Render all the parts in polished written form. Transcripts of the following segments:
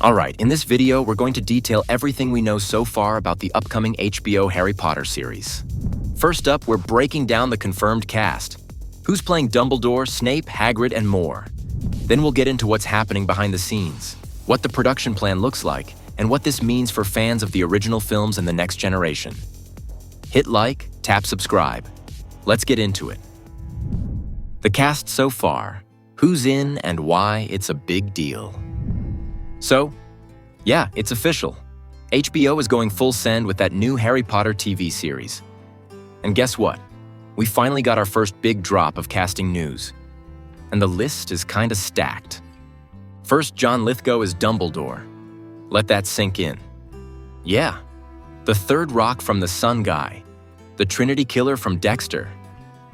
Alright, in this video, we're going to detail everything we know so far about the upcoming HBO Harry Potter series. First up, we're breaking down the confirmed cast. Who's playing Dumbledore, Snape, Hagrid, and more. Then we'll get into what's happening behind the scenes, what the production plan looks like, and what this means for fans of the original films and the next generation. Hit like, tap subscribe. Let's get into it. The cast so far, who's in and why it's a big deal. So, yeah, it's official. HBO is going full send with that new Harry Potter TV series. And guess what? We finally got our first big drop of casting news. And the list is kinda stacked. First, John Lithgow is Dumbledore. Let that sink in. Yeah, the third rock from the Sun guy, the Trinity Killer from Dexter,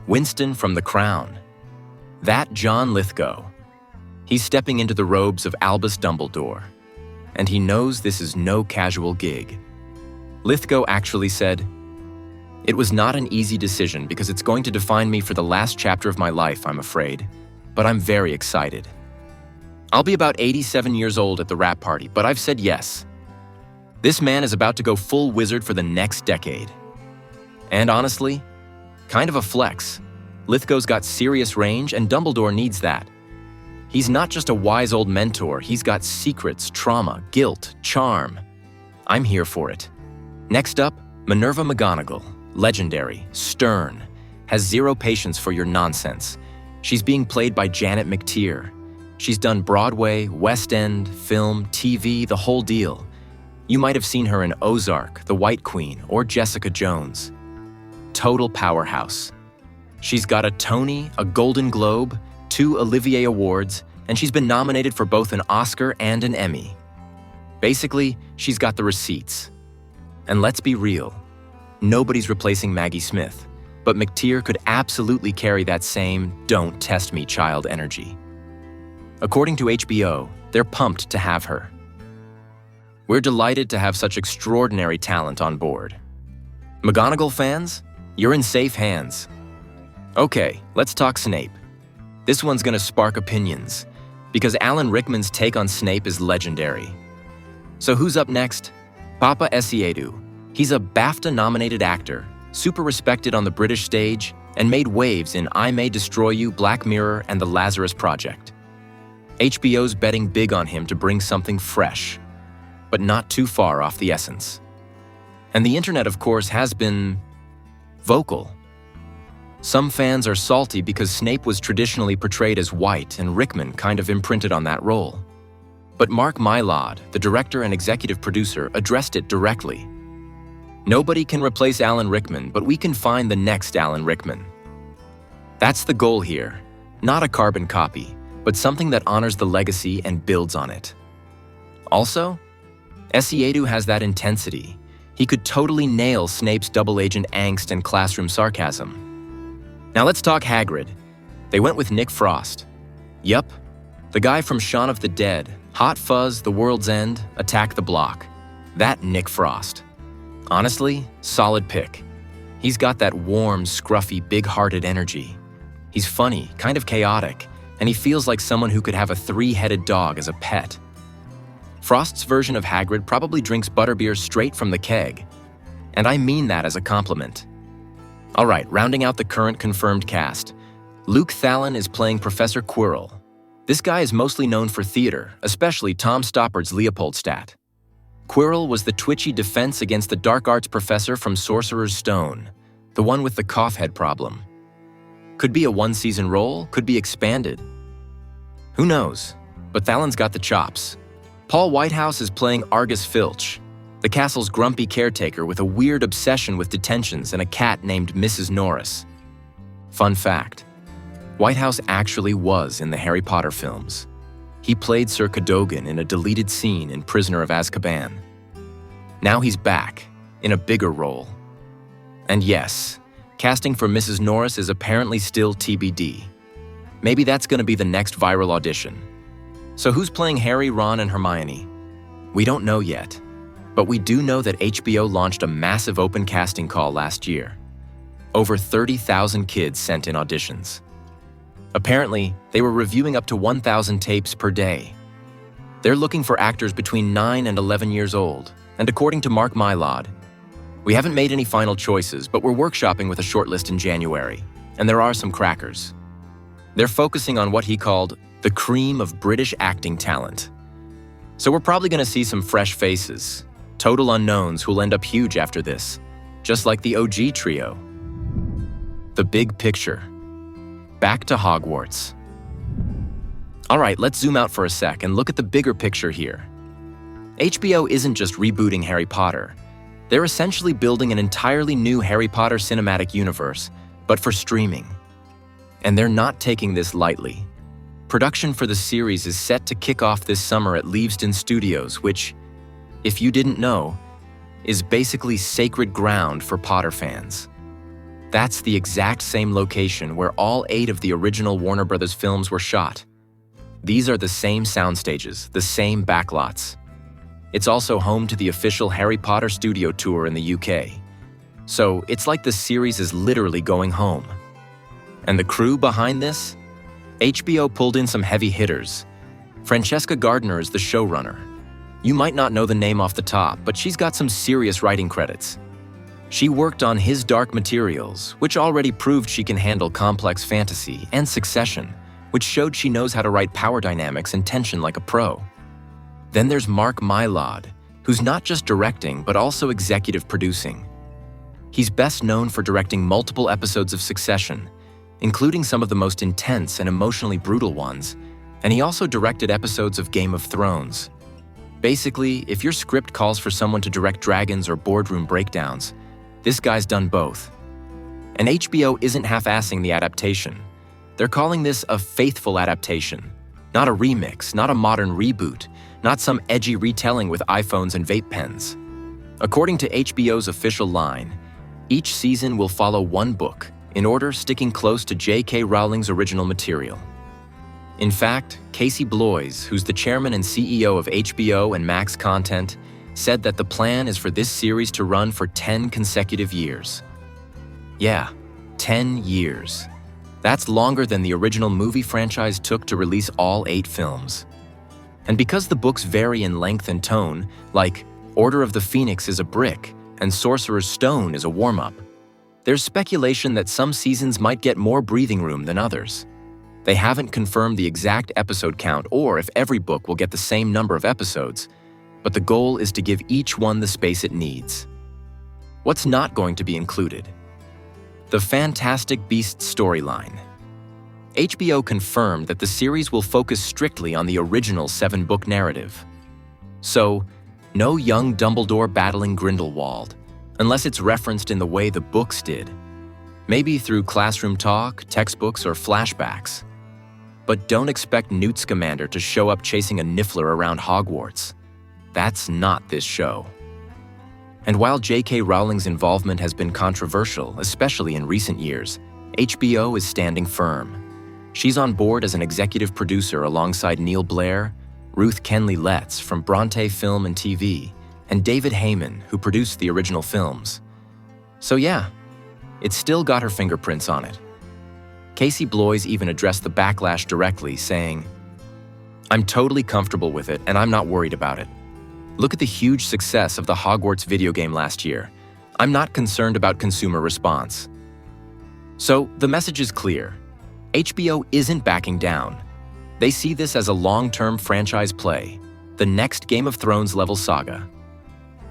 Winston from The Crown. That John Lithgow. He's stepping into the robes of Albus Dumbledore, and he knows this is no casual gig. Lithgow actually said, "It was not an easy decision because it's going to define me for the last chapter of my life, I'm afraid, but I'm very excited. I'll be about 87 years old at the wrap party, but I've said yes. This man is about to go full wizard for the next decade." And honestly, kind of a flex. Lithgow's got serious range, and Dumbledore needs that. He's not just a wise old mentor, he's got secrets, trauma, guilt, charm. I'm here for it. Next up, Minerva McGonagall, legendary, stern, has zero patience for your nonsense. She's being played by Janet McTeer. She's done Broadway, West End, film, TV, the whole deal. You might have seen her in Ozark, The White Queen, or Jessica Jones. Total powerhouse. She's got a Tony, a Golden Globe, 2 Olivier Awards, and she's been nominated for both an Oscar and an Emmy. Basically, she's got the receipts. And let's be real, nobody's replacing Maggie Smith, but McTeer could absolutely carry that same "don't test me, child" energy. According to HBO, they're pumped to have her. We're delighted to have such extraordinary talent on board. McGonagall fans, you're in safe hands. Okay, let's talk Snape. This one's gonna spark opinions, because Alan Rickman's take on Snape is legendary. So who's up next? Papa Essiedu. He's a BAFTA-nominated actor, super respected on the British stage, and made waves in I May Destroy You, Black Mirror, and The Lazarus Project. HBO's betting big on him to bring something fresh, but not too far off the essence. And the internet, of course, has been vocal. Some fans are salty because Snape was traditionally portrayed as white and Rickman kind of imprinted on that role. But Mark Mylod, the director and executive producer, addressed it directly. Nobody can replace Alan Rickman, but we can find the next Alan Rickman. That's the goal here, not a carbon copy, but something that honors the legacy and builds on it. Also, Essiedu has that intensity. He could totally nail Snape's double-agent angst and classroom sarcasm. Now let's talk Hagrid. They went with Nick Frost. Yup, the guy from Shaun of the Dead, Hot Fuzz, The World's End, Attack the Block. That Nick Frost. Honestly, solid pick. He's got that warm, scruffy, big-hearted energy. He's funny, kind of chaotic, and he feels like someone who could have a 3-headed dog as a pet. Frost's version of Hagrid probably drinks butterbeer straight from the keg. And I mean that as a compliment. All right, rounding out the current confirmed cast. Luke Thallin is playing Professor Quirrell. This guy is mostly known for theater, especially Tom Stoppard's Leopoldstadt. Quirrell was the twitchy defense against the dark arts professor from Sorcerer's Stone, the one with the cough head problem. Could be a one-season role, could be expanded. Who knows? But Thallin's got the chops. Paul Whitehouse is playing Argus Filch, the castle's grumpy caretaker with a weird obsession with detentions and a cat named Mrs. Norris. Fun fact, Whitehouse actually was in the Harry Potter films. He played Sir Cadogan in a deleted scene in Prisoner of Azkaban. Now he's back, in a bigger role. And yes, casting for Mrs. Norris is apparently still TBD. Maybe that's gonna be the next viral audition. So who's playing Harry, Ron, and Hermione? We don't know yet. But we do know that HBO launched a massive open casting call last year. Over 30,000 kids sent in auditions. Apparently, they were reviewing up to 1,000 tapes per day. They're looking for actors between 9 and 11 years old, and according to Mark Mylod, we haven't made any final choices, but we're workshopping with a shortlist in January, and there are some crackers. They're focusing on what he called the cream of British acting talent. So we're probably going to see some fresh faces, total unknowns who'll end up huge after this, just like the OG trio. The big picture. Back to Hogwarts. All right, let's zoom out for a sec and look at the bigger picture here. HBO isn't just rebooting Harry Potter. They're essentially building an entirely new Harry Potter cinematic universe, but for streaming. And they're not taking this lightly. Production for the series is set to kick off this summer at Leavesden Studios, which, if you didn't know, is basically sacred ground for Potter fans. That's the exact same location where all 8 of the original Warner Brothers films were shot. These are the same sound stages, the same backlots. It's also home to the official Harry Potter studio tour in the UK. So it's like the series is literally going home. And the crew behind this? HBO pulled in some heavy hitters. Francesca Gardner is the showrunner. You might not know the name off the top, but she's got some serious writing credits. She worked on His Dark Materials, which already proved she can handle complex fantasy, and Succession, which showed she knows how to write power dynamics and tension like a pro. Then there's Mark Mylod, who's not just directing, but also executive producing. He's best known for directing multiple episodes of Succession, including some of the most intense and emotionally brutal ones, and he also directed episodes of Game of Thrones. Basically, if your script calls for someone to direct dragons or boardroom breakdowns, this guy's done both. And HBO isn't half-assing the adaptation. They're calling this a faithful adaptation, not a remix, not a modern reboot, not some edgy retelling with iPhones and vape pens. According to HBO's official line, each season will follow one book, in order sticking close to J.K. Rowling's original material. In fact, Casey Bloys, who's the chairman and CEO of HBO and Max Content, said that the plan is for this series to run for 10 consecutive years. Yeah, 10 years. That's longer than the original movie franchise took to release all 8 films. And because the books vary in length and tone, like Order of the Phoenix is a brick and Sorcerer's Stone is a warm-up, there's speculation that some seasons might get more breathing room than others. They haven't confirmed the exact episode count or if every book will get the same number of episodes, but the goal is to give each one the space it needs. What's not going to be included? The Fantastic Beasts storyline. HBO confirmed that the series will focus strictly on the original 7-book narrative. So, no young Dumbledore battling Grindelwald, unless it's referenced in the way the books did. Maybe through classroom talk, textbooks, or flashbacks. But don't expect Newt Scamander to show up chasing a Niffler around Hogwarts. That's not this show. And while J.K. Rowling's involvement has been controversial, especially in recent years, HBO is standing firm. She's on board as an executive producer alongside Neil Blair, Ruth Kenley-Letts from Bronte Film and TV, and David Heyman, who produced the original films. So yeah, it's still got her fingerprints on it. Casey Bloys even addressed the backlash directly, saying, "I'm totally comfortable with it and I'm not worried about it. Look at the huge success of the Hogwarts video game last year. I'm not concerned about consumer response." So the message is clear. HBO isn't backing down. They see this as a long-term franchise play, the next Game of Thrones level saga.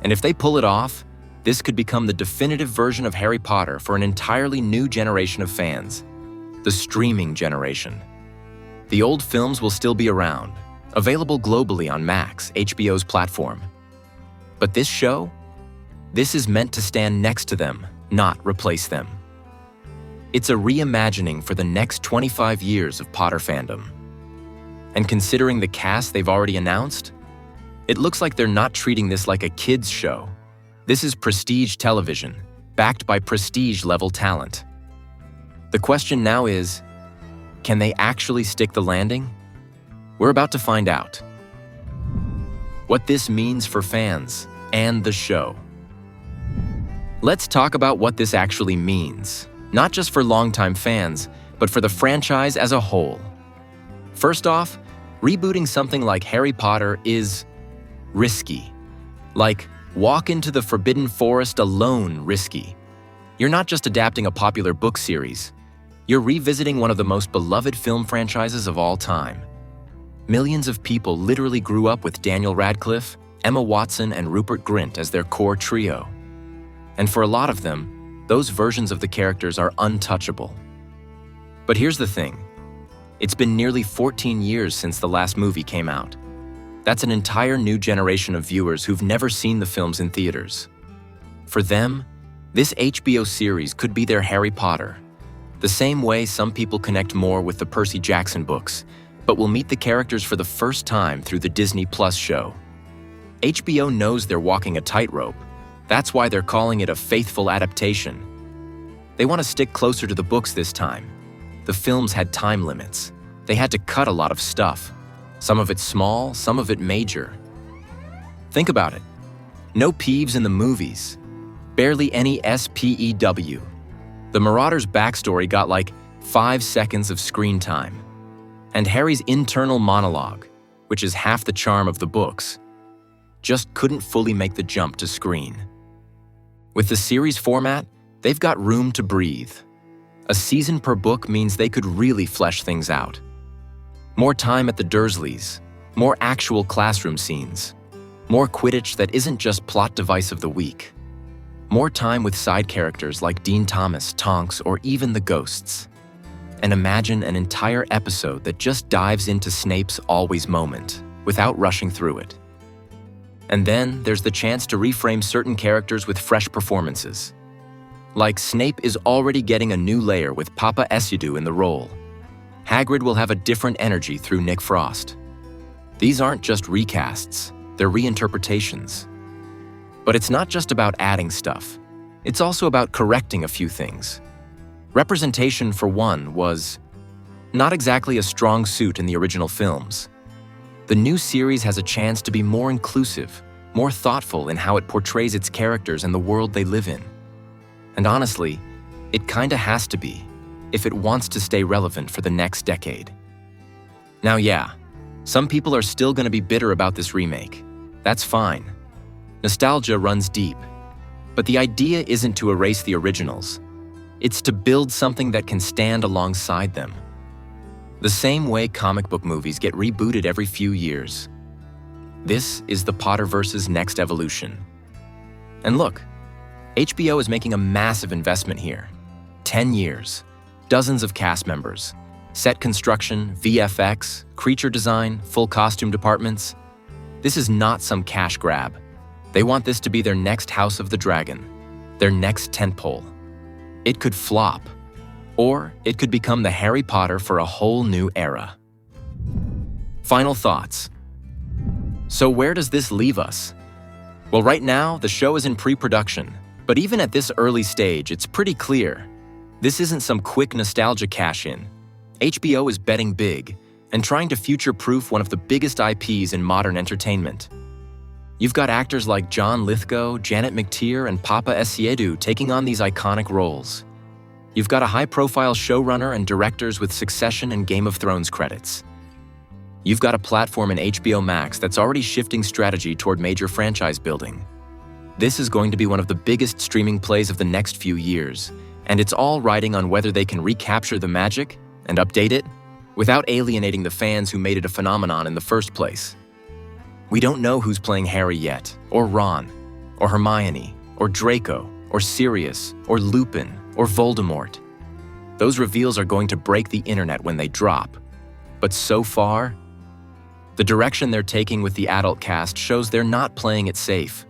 And if they pull it off, this could become the definitive version of Harry Potter for an entirely new generation of fans, the streaming generation. The old films will still be around, available globally on Max, HBO's platform. But this show? This is meant to stand next to them, not replace them. It's a reimagining for the next 25 years of Potter fandom. And considering the cast they've already announced, it looks like they're not treating this like a kids' show. This is prestige television, backed by prestige-level talent. The question now is, can they actually stick the landing? We're about to find out. What this means for fans and the show. Let's talk about what this actually means, not just for longtime fans, but for the franchise as a whole. First off, Rebooting something like Harry Potter is risky. Like, walk into the Forbidden Forest alone risky. You're not just adapting a popular book series. You're revisiting one of the most beloved film franchises of all time. Millions of people literally grew up with Daniel Radcliffe, Emma Watson, and Rupert Grint as their core trio. And for a lot of them, those versions of the characters are untouchable. But here's the thing. It's been nearly 14 years since the last movie came out. That's an entire new generation of viewers who've never seen the films in theaters. For them, this HBO series could be their Harry Potter, the same way some people connect more with the Percy Jackson books, but will meet the characters for the first time through the Disney Plus show. HBO knows they're walking a tightrope. That's why they're calling it a faithful adaptation. They want to stick closer to the books this time. The films had time limits. They had to cut a lot of stuff. Some of it small, some of it major. Think about it. No Peeves in the movies. Barely any SPEW. The Marauder's backstory got like 5 seconds of screen time. And Harry's internal monologue, which is half the charm of the books, just couldn't fully make the jump to screen. With the series format, they've got room to breathe. A season per book means they could really flesh things out. More time at the Dursleys, more actual classroom scenes, more Quidditch that isn't just plot device of the week, more time with side characters like Dean Thomas, Tonks, or even the ghosts. And imagine an entire episode that just dives into Snape's always moment, without rushing through it. And then there's the chance to reframe certain characters with fresh performances. Like Snape is already getting a new layer with Papa Esidu in the role. Hagrid will have a different energy through Nick Frost. These aren't just recasts, they're reinterpretations. But it's not just about adding stuff. It's also about correcting a few things. Representation, for one, was not exactly a strong suit in the original films. The new series has a chance to be more inclusive, more thoughtful in how it portrays its characters and the world they live in. And honestly, it kinda has to be, if it wants to stay relevant for the next decade. Now yeah, some people are still gonna be bitter about this remake. That's fine. Nostalgia runs deep. But the idea isn't to erase the originals. It's to build something that can stand alongside them. The same way comic book movies get rebooted every few years. This is the Potterverse's next evolution. And look, HBO is making a massive investment here. 10 years, dozens of cast members, set construction, VFX, creature design, full costume departments. This is not some cash grab. They want this to be their next House of the Dragon, their next tentpole. It could flop, or it could become the Harry Potter for a whole new era. Final thoughts. So where does this leave us? Well, right now, the show is in pre-production, but even at this early stage, it's pretty clear. This isn't some quick nostalgia cash-in. HBO is betting big and trying to future-proof one of the biggest IPs in modern entertainment. You've got actors like John Lithgow, Janet McTeer, and Papa Esidu taking on these iconic roles. You've got a high-profile showrunner and directors with Succession and Game of Thrones credits. You've got a platform in HBO Max that's already shifting strategy toward major franchise building. This is going to be one of the biggest streaming plays of the next few years, and it's all riding on whether they can recapture the magic and update it without alienating the fans who made it a phenomenon in the first place. We don't know who's playing Harry yet, or Ron, or Hermione, or Draco, or Sirius, or Lupin, or Voldemort. Those reveals are going to break the internet when they drop. But so far, the direction they're taking with the adult cast shows they're not playing it safe.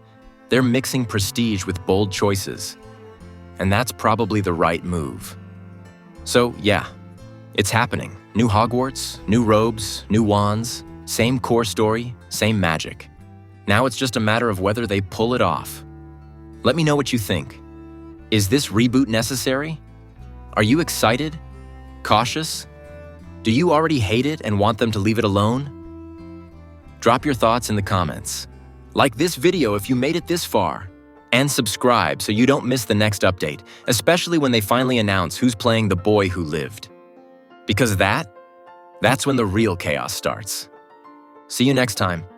They're mixing prestige with bold choices. And that's probably the right move. So yeah, it's happening. New Hogwarts, new robes, new wands, same core story, same magic. Now it's just a matter of whether they pull it off. Let me know what you think. Is this reboot necessary? Are you excited? Cautious? Do you already hate it and want them to leave it alone? Drop your thoughts in the comments. Like this video if you made it this far. And subscribe so you don't miss the next update, especially when they finally announce who's playing the boy who lived. Because that's when the real chaos starts. See you next time.